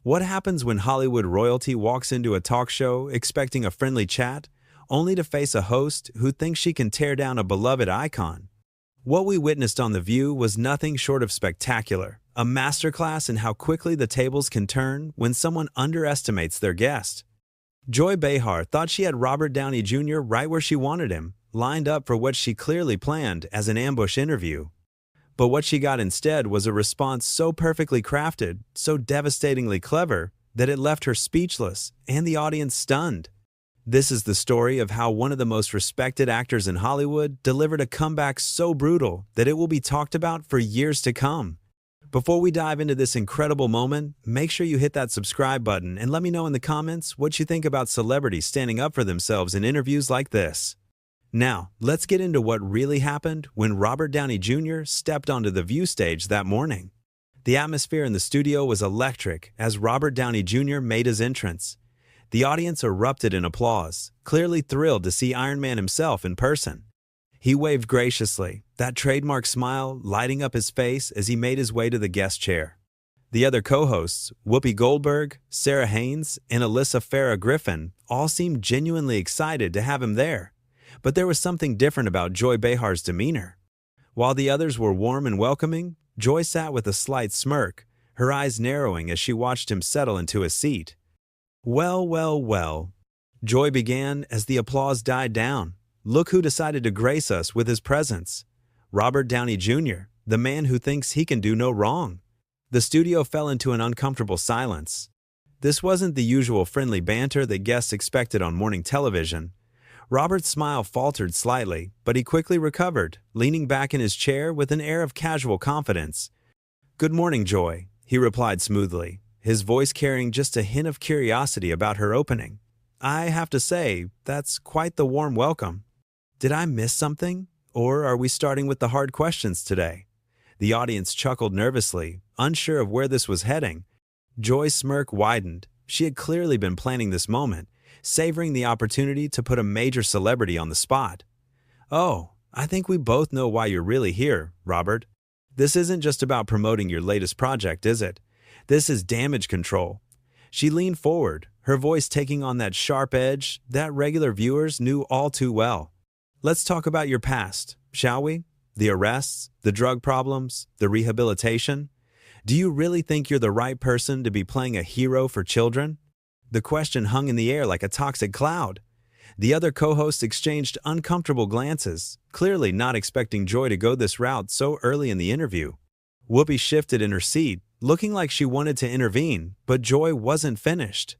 What happens when Hollywood royalty walks into a talk show expecting a friendly chat, only to face a host who thinks she can tear down a beloved icon? What we witnessed on The View was nothing short of spectacular, a masterclass in how quickly the tables can turn when someone underestimates their guest. Joy Behar thought she had Robert Downey Jr. right where she wanted him, lined up for what she clearly planned as an ambush interview. But what she got instead was a response so perfectly crafted, so devastatingly clever, that it left her speechless and the audience stunned. This is the story of how one of the most respected actors in Hollywood delivered a comeback so brutal that it will be talked about for years to come. Before we dive into this incredible moment, make sure you hit that subscribe button and let me know in the comments what you think about celebrities standing up for themselves in interviews like this. Now, let's get into what really happened when Robert Downey Jr. stepped onto the View stage that morning. The atmosphere in the studio was electric as Robert Downey Jr. made his entrance. The audience erupted in applause, clearly thrilled to see Iron Man himself in person. He waved graciously, that trademark smile lighting up his face as he made his way to the guest chair. The other co-hosts, Whoopi Goldberg, Sarah Haynes, and Alyssa Farah Griffin, all seemed genuinely excited to have him there. But there was something different about Joy Behar's demeanor. While the others were warm and welcoming, Joy sat with a slight smirk, her eyes narrowing as she watched him settle into his seat. "Well, well, well," Joy began as the applause died down. "Look who decided to grace us with his presence. Robert Downey Jr., the man who thinks he can do no wrong." The studio fell into an uncomfortable silence. This wasn't the usual friendly banter that guests expected on morning television. Robert's smile faltered slightly, but he quickly recovered, leaning back in his chair with an air of casual confidence. "Good morning, Joy," he replied smoothly, his voice carrying just a hint of curiosity about her opening. "I have to say, that's quite the warm welcome. Did I miss something? Or are we starting with the hard questions today?" The audience chuckled nervously, unsure of where this was heading. Joy's smirk widened. She had clearly been planning this moment, savoring the opportunity to put a major celebrity on the spot. "Oh, I think we both know why you're really here, Robert. This isn't just about promoting your latest project, is it? This is damage control." She leaned forward, her voice taking on that sharp edge that regular viewers knew all too well. "Let's talk about your past, shall we? The arrests, the drug problems, the rehabilitation. Do you really think you're the right person to be playing a hero for children?" The question hung in the air like a toxic cloud. The other co-hosts exchanged uncomfortable glances, clearly not expecting Joy to go this route so early in the interview. Whoopi shifted in her seat, looking like she wanted to intervene, but Joy wasn't finished.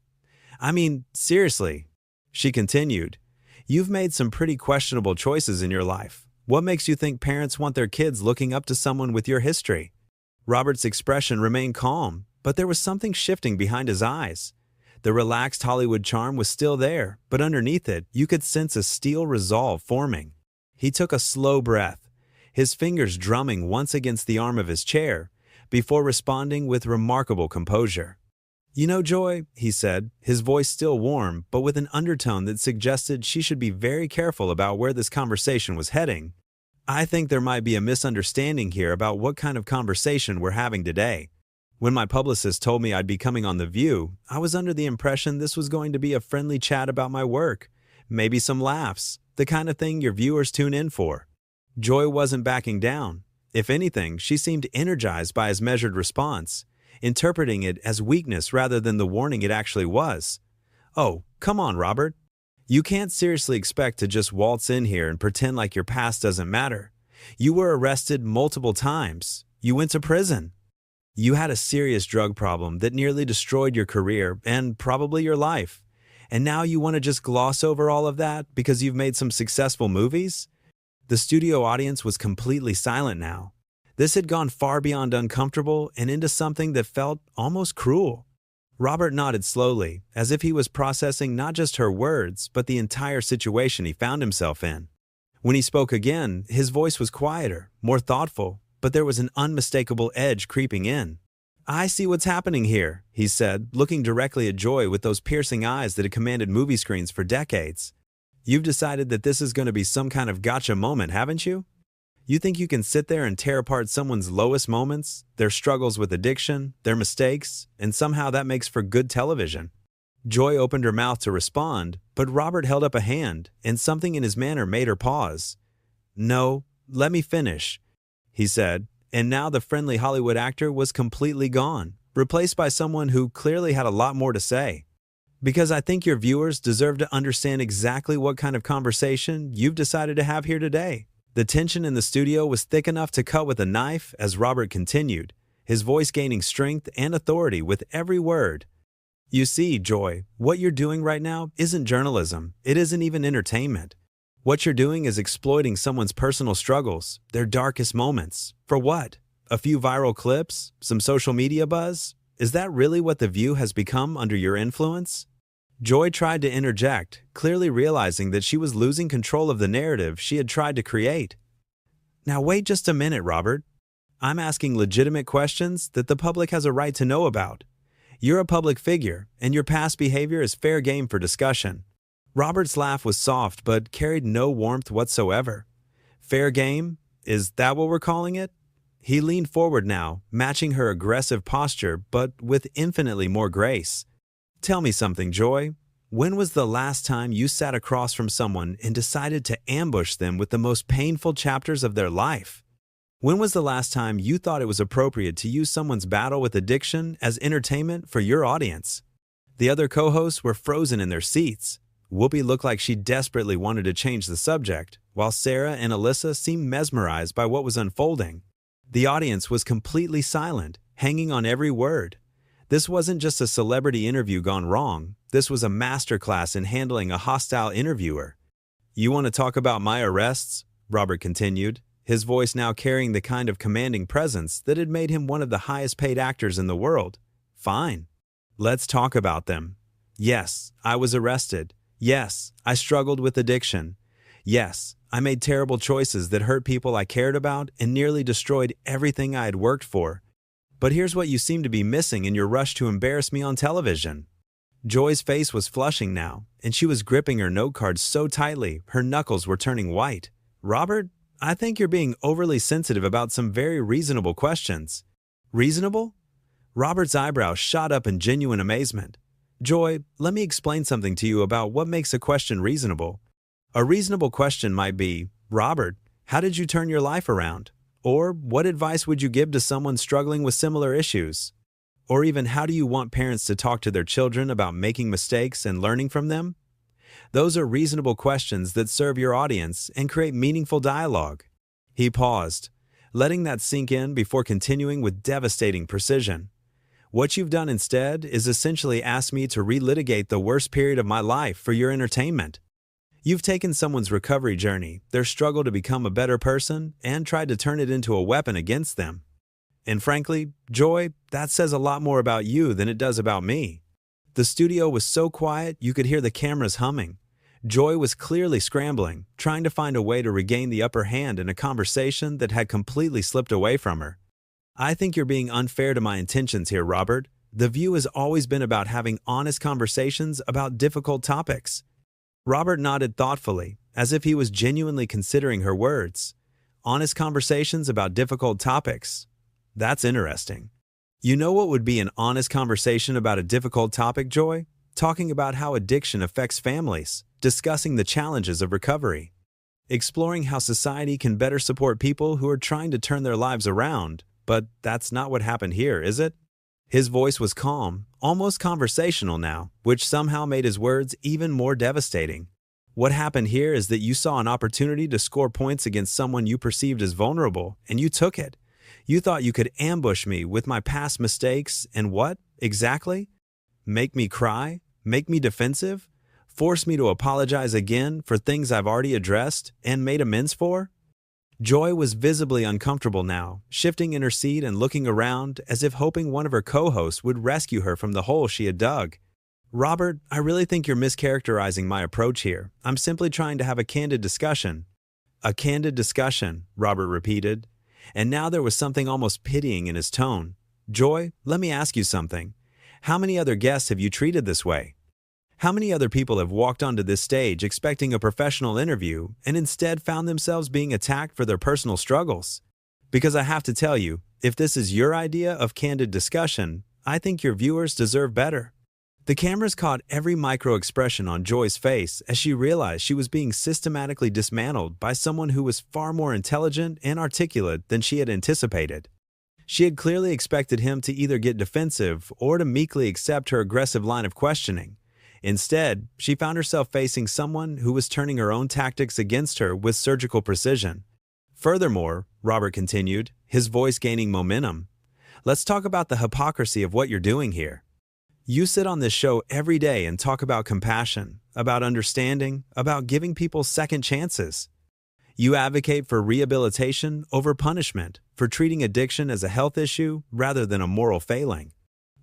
"I mean, seriously," she continued, "you've made some pretty questionable choices in your life. What makes you think parents want their kids looking up to someone with your history?" Robert's expression remained calm, but there was something shifting behind his eyes. The relaxed Hollywood charm was still there, but underneath it, you could sense a steel resolve forming. He took a slow breath, his fingers drumming once against the arm of his chair, before responding with remarkable composure. "You know, Joy," he said, his voice still warm, but with an undertone that suggested she should be very careful about where this conversation was heading, "I think there might be a misunderstanding here about what kind of conversation we're having today. When my publicist told me I'd be coming on The View, I was under the impression this was going to be a friendly chat about my work, maybe some laughs, the kind of thing your viewers tune in for." Joy wasn't backing down. If anything, she seemed energized by his measured response, interpreting it as weakness rather than the warning it actually was. "Oh, come on, Robert. You can't seriously expect to just waltz in here and pretend like your past doesn't matter. You were arrested multiple times. You went to prison. You had a serious drug problem that nearly destroyed your career and probably your life. And now you want to just gloss over all of that because you've made some successful movies?" The studio audience was completely silent now. This had gone far beyond uncomfortable and into something that felt almost cruel. Robert nodded slowly, as if he was processing not just her words, but the entire situation he found himself in. When he spoke again, his voice was quieter, more thoughtful, but there was an unmistakable edge creeping in. "I see what's happening here," he said, looking directly at Joy with those piercing eyes that had commanded movie screens for decades. "You've decided that this is going to be some kind of gotcha moment, haven't you?" You think you can sit there and tear apart someone's lowest moments, their struggles with addiction, their mistakes, and somehow that makes for good television? Joy opened her mouth to respond, but Robert held up a hand, and something in his manner made her pause. "No, let me finish," he said, and now the friendly Hollywood actor was completely gone, replaced by someone who clearly had a lot more to say. "Because I think your viewers deserve to understand exactly what kind of conversation you've decided to have here today." The tension in the studio was thick enough to cut with a knife as Robert continued, his voice gaining strength and authority with every word. "You see, Joy, what you're doing right now isn't journalism. It isn't even entertainment. What you're doing is exploiting someone's personal struggles, their darkest moments. For what? A few viral clips? Some social media buzz? Is that really what The View has become under your influence?" Joy tried to interject, clearly realizing that she was losing control of the narrative she had tried to create. "Now wait just a minute, Robert. I'm asking legitimate questions that the public has a right to know about. You're a public figure, and your past behavior is fair game for discussion." Robert's laugh was soft but carried no warmth whatsoever. "Fair game? Is that what we're calling it?" He leaned forward now, matching her aggressive posture but with infinitely more grace. "Tell me something, Joy. When was the last time you sat across from someone and decided to ambush them with the most painful chapters of their life? When was the last time you thought it was appropriate to use someone's battle with addiction as entertainment for your audience?" The other co-hosts were frozen in their seats. Whoopi looked like she desperately wanted to change the subject, while Sarah and Alyssa seemed mesmerized by what was unfolding. The audience was completely silent, hanging on every word. This wasn't just a celebrity interview gone wrong. This was a masterclass in handling a hostile interviewer. "You want to talk about my arrests?" Robert continued, his voice now carrying the kind of commanding presence that had made him one of the highest-paid actors in the world. "Fine. Let's talk about them. Yes, I was arrested. Yes, I struggled with addiction. Yes, I made terrible choices that hurt people I cared about and nearly destroyed everything I had worked for. But here's what you seem to be missing in your rush to embarrass me on television." Joy's face was flushing now, and she was gripping her note card so tightly her knuckles were turning white. "Robert, I think you're being overly sensitive about some very reasonable questions." "Reasonable?" Robert's eyebrows shot up in genuine amazement. "Joy, let me explain something to you about what makes a question reasonable. A reasonable question might be, 'Robert, how did you turn your life around?' Or, 'What advice would you give to someone struggling with similar issues?' Or even, 'How do you want parents to talk to their children about making mistakes and learning from them?' Those are reasonable questions that serve your audience and create meaningful dialogue." He paused, letting that sink in before continuing with devastating precision. "What you've done instead is essentially ask me to relitigate the worst period of my life for your entertainment. You've taken someone's recovery journey, their struggle to become a better person, and tried to turn it into a weapon against them. And frankly, Joy, that says a lot more about you than it does about me." The studio was so quiet you could hear the cameras humming. Joy was clearly scrambling, trying to find a way to regain the upper hand in a conversation that had completely slipped away from her. "I think you're being unfair to my intentions here, Robert. The View has always been about having honest conversations about difficult topics." Robert nodded thoughtfully, as if he was genuinely considering her words. "Honest conversations about difficult topics. That's interesting. You know what would be an honest conversation about a difficult topic, Joy? Talking about how addiction affects families, discussing the challenges of recovery, exploring how society can better support people who are trying to turn their lives around. But that's not what happened here, is it?" His voice was calm, almost conversational now, which somehow made his words even more devastating. "What happened here is that you saw an opportunity to score points against someone you perceived as vulnerable, and you took it. You thought you could ambush me with my past mistakes and what, exactly? Make me cry? Make me defensive? Force me to apologize again for things I've already addressed and made amends for?" Joy was visibly uncomfortable now, shifting in her seat and looking around as if hoping one of her co-hosts would rescue her from the hole she had dug. "Robert, I really think you're mischaracterizing my approach here. I'm simply trying to have a candid discussion." "A candid discussion," Robert repeated, and now there was something almost pitying in his tone. "Joy, let me ask you something. How many other guests have you treated this way? How many other people have walked onto this stage expecting a professional interview and instead found themselves being attacked for their personal struggles? Because I have to tell you, if this is your idea of candid discussion, I think your viewers deserve better. The cameras caught every micro-expression on Joy's face as she realized she was being systematically dismantled by someone who was far more intelligent and articulate than she had anticipated. She had clearly expected him to either get defensive or to meekly accept her aggressive line of questioning. Instead, she found herself facing someone who was turning her own tactics against her with surgical precision. Furthermore, Robert continued, his voice gaining momentum, let's talk about the hypocrisy of what you're doing here. You sit on this show every day and talk about compassion, about understanding, about giving people second chances. You advocate for rehabilitation over punishment, for treating addiction as a health issue rather than a moral failing.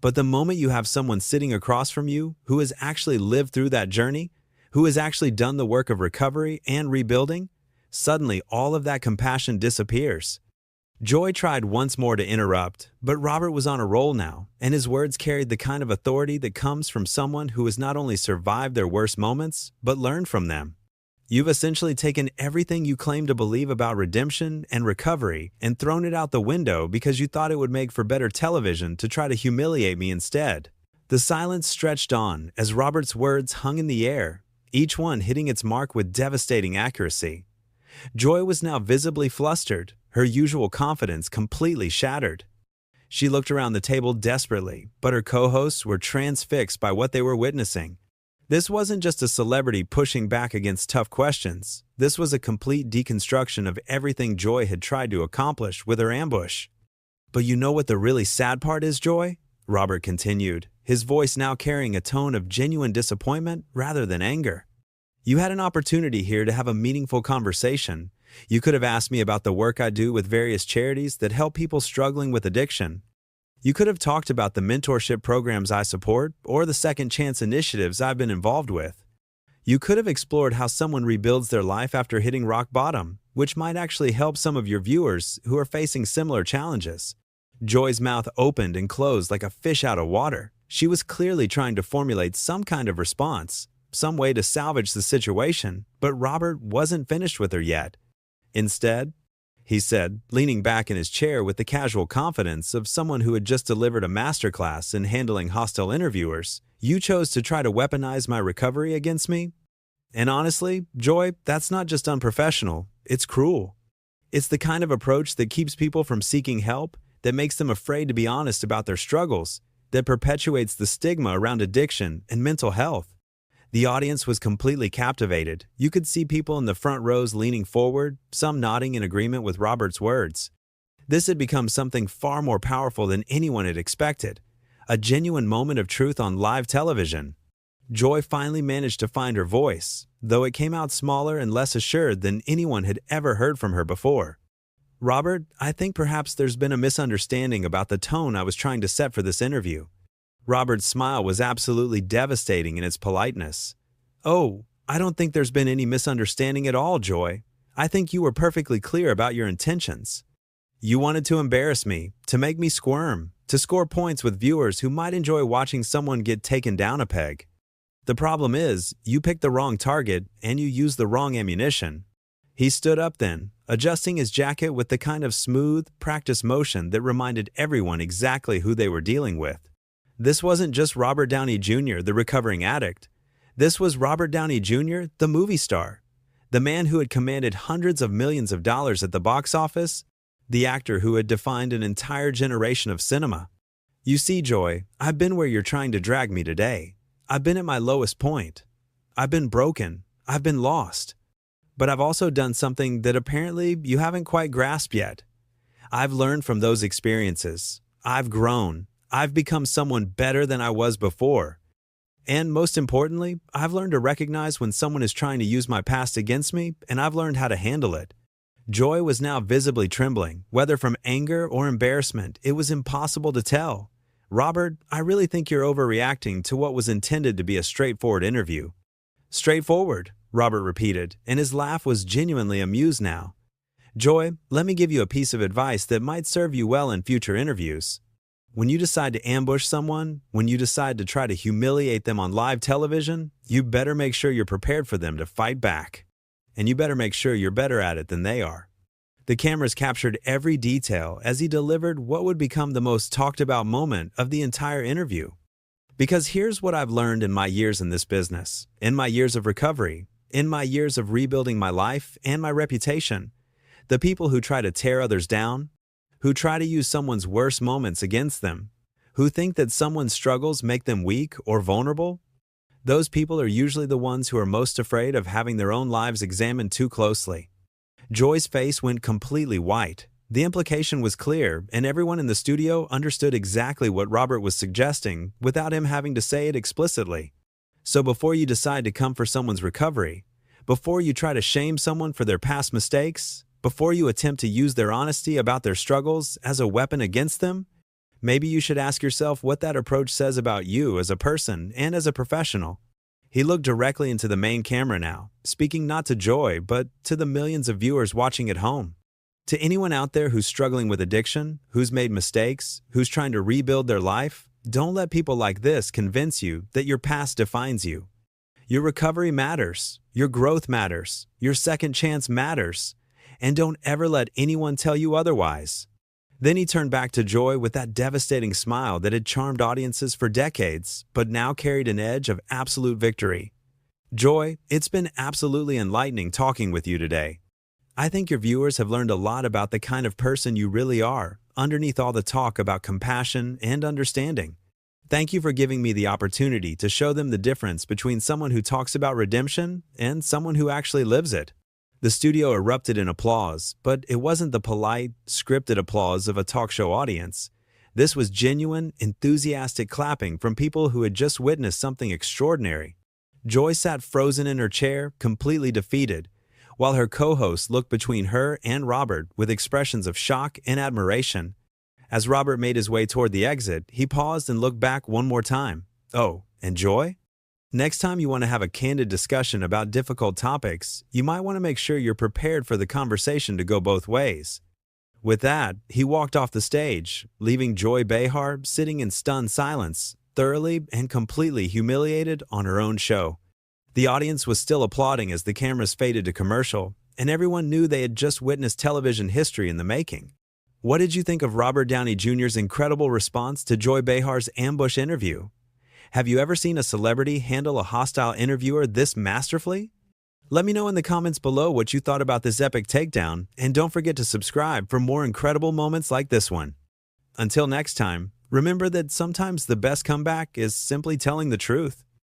But the moment you have someone sitting across from you who has actually lived through that journey, who has actually done the work of recovery and rebuilding, suddenly all of that compassion disappears. Joy tried once more to interrupt, but Robert was on a roll now, and his words carried the kind of authority that comes from someone who has not only survived their worst moments, but learned from them. You've essentially taken everything you claim to believe about redemption and recovery and thrown it out the window because you thought it would make for better television to try to humiliate me instead. The silence stretched on as Robert's words hung in the air, each one hitting its mark with devastating accuracy. Joy was now visibly flustered, her usual confidence completely shattered. She looked around the table desperately, but her co-hosts were transfixed by what they were witnessing. This wasn't just a celebrity pushing back against tough questions. This was a complete deconstruction of everything Joy had tried to accomplish with her ambush. But you know what the really sad part is, Joy? Robert continued, his voice now carrying a tone of genuine disappointment rather than anger. You had an opportunity here to have a meaningful conversation. You could have asked me about the work I do with various charities that help people struggling with addiction. You could have talked about the mentorship programs I support or the second chance initiatives I've been involved with. You could have explored how someone rebuilds their life after hitting rock bottom, which might actually help some of your viewers who are facing similar challenges. Joy's mouth opened and closed like a fish out of water. She was clearly trying to formulate some kind of response, some way to salvage the situation, but Robert wasn't finished with her yet. Instead, he said, leaning back in his chair with the casual confidence of someone who had just delivered a masterclass in handling hostile interviewers, you chose to try to weaponize my recovery against me? And honestly, Joy, that's not just unprofessional, it's cruel. It's the kind of approach that keeps people from seeking help, that makes them afraid to be honest about their struggles, that perpetuates the stigma around addiction and mental health. The audience was completely captivated. You could see people in the front rows leaning forward, some nodding in agreement with Robert's words. This had become something far more powerful than anyone had expected, a genuine moment of truth on live television. Joy finally managed to find her voice, though it came out smaller and less assured than anyone had ever heard from her before. Robert, I think perhaps there's been a misunderstanding about the tone I was trying to set for this interview. Robert's smile was absolutely devastating in its politeness. Oh, I don't think there's been any misunderstanding at all, Joy. I think you were perfectly clear about your intentions. You wanted to embarrass me, to make me squirm, to score points with viewers who might enjoy watching someone get taken down a peg. The problem is, you picked the wrong target and you used the wrong ammunition. He stood up then, adjusting his jacket with the kind of smooth, practiced motion that reminded everyone exactly who they were dealing with. This wasn't just Robert Downey Jr., the recovering addict. This was Robert Downey Jr., the movie star, the man who had commanded hundreds of millions of dollars at the box office, the actor who had defined an entire generation of cinema. You see, Joy, I've been where you're trying to drag me today. I've been at my lowest point. I've been broken. I've been lost. But I've also done something that apparently you haven't quite grasped yet. I've learned from those experiences. I've grown. I've become someone better than I was before. And most importantly, I've learned to recognize when someone is trying to use my past against me, and I've learned how to handle it. Joy was now visibly trembling, whether from anger or embarrassment. It was impossible to tell. Robert, I really think you're overreacting to what was intended to be a straightforward interview. Straightforward, Robert repeated, and his laugh was genuinely amused now. Joy, let me give you a piece of advice that might serve you well in future interviews. When you decide to ambush someone, when you decide to try to humiliate them on live television, you better make sure you're prepared for them to fight back. And you better make sure you're better at it than they are. The cameras captured every detail as he delivered what would become the most talked about moment of the entire interview. Because here's what I've learned in my years in this business, in my years of recovery, in my years of rebuilding my life and my reputation. The people who try to tear others down, who try to use someone's worst moments against them, who think that someone's struggles make them weak or vulnerable, those people are usually the ones who are most afraid of having their own lives examined too closely. Joy's face went completely white. The implication was clear, and everyone in the studio understood exactly what Robert was suggesting without him having to say it explicitly. So before you decide to come for someone's recovery, before you try to shame someone for their past mistakes, before you attempt to use their honesty about their struggles as a weapon against them, maybe you should ask yourself what that approach says about you as a person and as a professional. He looked directly into the main camera now, speaking not to Joy, but to the millions of viewers watching at home. To anyone out there who's struggling with addiction, who's made mistakes, who's trying to rebuild their life, don't let people like this convince you that your past defines you. Your recovery matters, your growth matters, your second chance matters, and don't ever let anyone tell you otherwise. Then he turned back to Joy with that devastating smile that had charmed audiences for decades, but now carried an edge of absolute victory. Joy, it's been absolutely enlightening talking with you today. I think your viewers have learned a lot about the kind of person you really are, underneath all the talk about compassion and understanding. Thank you for giving me the opportunity to show them the difference between someone who talks about redemption and someone who actually lives it. The studio erupted in applause, but it wasn't the polite, scripted applause of a talk show audience. This was genuine, enthusiastic clapping from people who had just witnessed something extraordinary. Joy sat frozen in her chair, completely defeated, while her co-host looked between her and Robert with expressions of shock and admiration. As Robert made his way toward the exit, he paused and looked back one more time. Oh, and Joy? Next time you want to have a candid discussion about difficult topics, you might want to make sure you're prepared for the conversation to go both ways. With that, he walked off the stage, leaving Joy Behar sitting in stunned silence, thoroughly and completely humiliated on her own show. The audience was still applauding as the cameras faded to commercial, and everyone knew they had just witnessed television history in the making. What did you think of Robert Downey Jr.'s incredible response to Joy Behar's ambush interview? Have you ever seen a celebrity handle a hostile interviewer this masterfully? Let me know in the comments below what you thought about this epic takedown, and don't forget to subscribe for more incredible moments like this one. Until next time, remember that sometimes the best comeback is simply telling the truth.